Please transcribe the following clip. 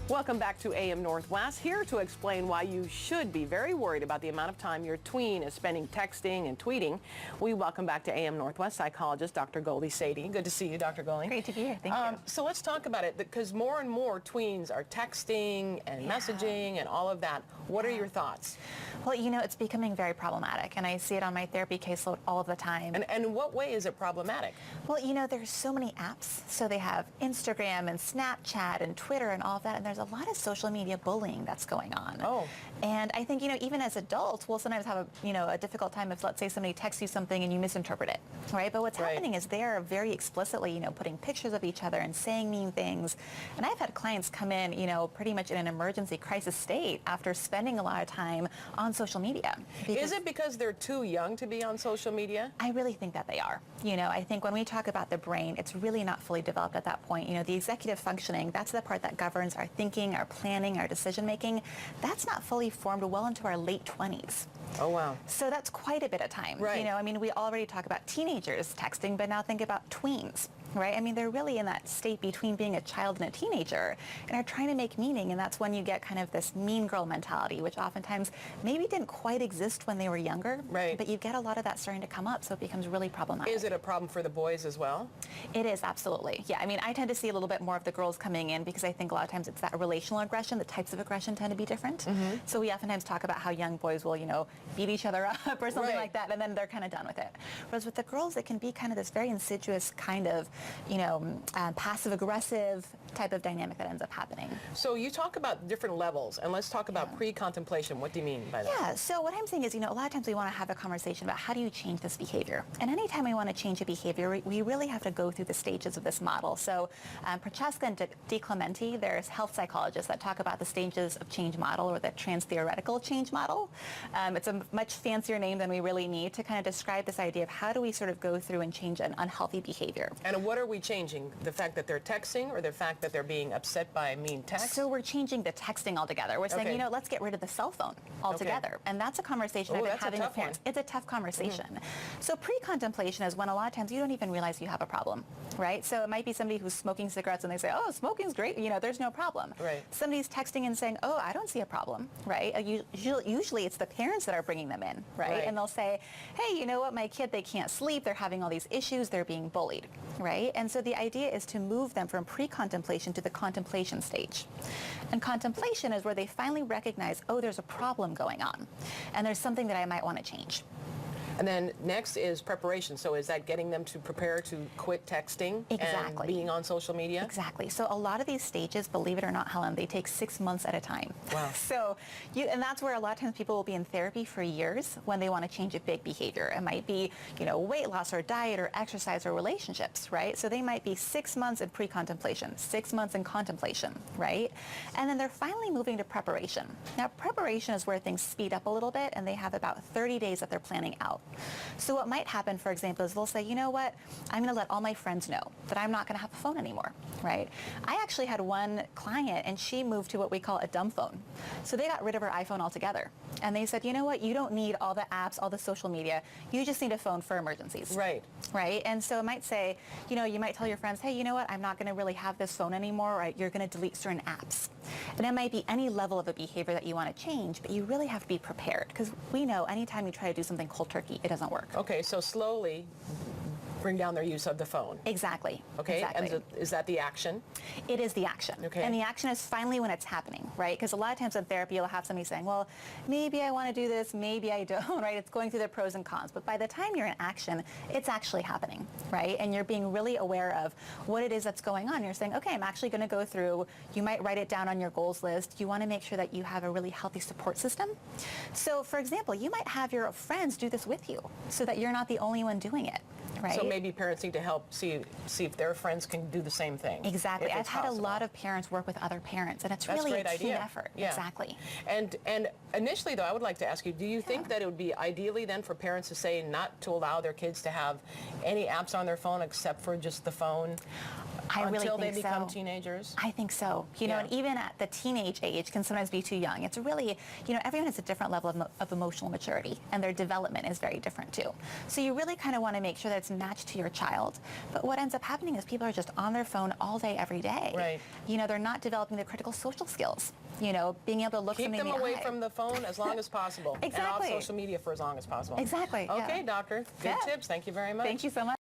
Welcome back to AM Northwest, here to explain why you should be very worried about the amount of time your tween is spending texting and tweeting. We welcome back to AM Northwest psychologist Dr. Goldie Sadie. Good to see you, Dr. Goldie. Great to be here. Thank you. So let's talk about it, because more and more tweens are texting and messaging and all of that. What are your thoughts? Well, you know, it's becoming very problematic, and I see it on my therapy caseload all of the time. And in what way is it problematic? Well, you know, there's so many apps. So they have Instagram and Snapchat and Twitter and all of that, and there's a lot of social media bullying that's going on. Oh. And I think, you know, even as adults, we'll sometimes have a difficult time if, let's say, somebody texts you something and you misinterpret it, right? But what's happening is they're very explicitly, you know, putting pictures of each other and saying mean things. And I've had clients come in, you know, pretty much in an emergency crisis state after spending a lot of time on social media. Is it because they're too young to be on social media? I really think that they are. You know, I think when we talk about the brain, it's really not fully developed at that point. You know, the executive functioning, that's the part that governs our thinking, our planning, our decision making. That's not fully formed well into our late 20s. Oh, wow. So that's quite a bit of time. Right. You know, I mean, we already talk about teenagers texting, but now think about tweens, right? I mean, they're really in that state between being a child and a teenager and are trying to make meaning. And that's when you get kind of this mean girl mentality, which oftentimes maybe didn't quite exist when they were younger. Right. But you get a lot of that starting to come up, so it becomes really problematic. Is it a problem for the boys as well? It is, absolutely. Yeah, I mean, I tend to see a little bit more of the girls coming in because I think a lot of times it's that relational aggression. The types of aggression tend to be different. Mm-hmm. So we oftentimes talk about how young boys will, you know, beat each other up or something like that, and then they're kind of done with it. Whereas with the girls, it can be kind of this very insidious kind of, you know, passive-aggressive type of dynamic that ends up happening. So you talk about different levels, and let's talk about pre-contemplation. What do you mean by that? Yeah, so what I'm saying is, you know, a lot of times we want to have a conversation about how do you change this behavior. And anytime we want to change a behavior, we really have to go through the stages of this model. So Prochaska and DiClemente, there's health psychologists that talk about the stages of change model, or the trans-theoretical change model. It's a much fancier name than we really need to kind of describe this idea of how do we sort of go through and change an unhealthy behavior. And what are we changing? The fact that they're texting, or the fact that they're being upset by a mean text? So we're changing the texting altogether. We're saying, you know, let's get rid of the cell phone altogether. And that's a conversation I've been having with parents. It's a tough conversation. Mm-hmm. So pre-contemplation is when a lot of times you don't even realize you have a problem, right? So it might be somebody who's smoking cigarettes and they say, oh, smoking's great, you know, there's no problem. Right. Somebody's texting and saying, oh, I don't see a problem, right? Usually it's the parents that are bringing them in, right? And they'll say, hey, you know what, my kid, they can't sleep, they're having all these issues, they're being bullied, right? And so the idea is to move them from pre-contemplation to the contemplation stage. And contemplation is where they finally recognize, oh, there's a problem going on, and there's something that I might want to change. And then next is preparation. So is that getting them to prepare to quit texting and being on social media? Exactly. So a lot of these stages, believe it or not, Helen, they take 6 months at a time. Wow. So and that's where a lot of times people will be in therapy for years when they want to change a big behavior. It might be, you know, weight loss or diet or exercise or relationships, right? So they might be 6 months in pre-contemplation, 6 months in contemplation, right? And then they're finally moving to preparation. Now, preparation is where things speed up a little bit, and they have about 30 days that they're planning out. So what might happen, for example, is they'll say, you know what, I'm going to let all my friends know that I'm not going to have a phone anymore, right? I actually had one client, and she moved to what we call a dumb phone. So they got rid of her iPhone altogether. And they said, you know what, you don't need all the apps, all the social media. You just need a phone for emergencies. Right. Right? And so it might say, you know, you might tell your friends, hey, you know what, I'm not going to really have this phone anymore, right? You're going to delete certain apps. And it might be any level of a behavior that you want to change, but you really have to be prepared, because we know anytime you try to do something cold turkey, it doesn't work. Okay, so slowly bring down their use of the phone. Exactly. Okay, exactly. and is that the action? It is the action. Okay. And the action is finally when it's happening, right? Because a lot of times in therapy, you'll have somebody saying, well, maybe I want to do this, maybe I don't, right? It's going through the pros and cons. But by the time you're in action, it's actually happening, right? And you're being really aware of what it is that's going on. You're saying, okay, I'm actually going to go through. You might write it down on your goals list. You want to make sure that you have a really healthy support system. So, for example, you might have your friends do this with you so that you're not the only one doing it. Right? So maybe parents need to help see if their friends can do the same thing. Exactly. I've had a lot of parents work with other parents, and it's really a team effort. Yeah. Exactly. And initially, though, I would like to ask you, do you think that it would be ideally then for parents to say not to allow their kids to have any apps on their phone except for just the phone? I really until they think become so. teenagers? I think so. You know, and even at the teenage age can sometimes be too young. It's really, you know, everyone has a different level of emotional maturity, and their development is very different too. So you really kind of want to make sure that it's matched to your child. But what ends up happening is people are just on their phone all day, every day. Right. You know, they're not developing the critical social skills. You know, being able to look Keep something in them the away eye. from the phone as long as possible. Exactly. And off social media for as long as possible. Exactly. Okay, Yeah. doctor. Good Yeah. tips. Thank you very much. Thank you so much.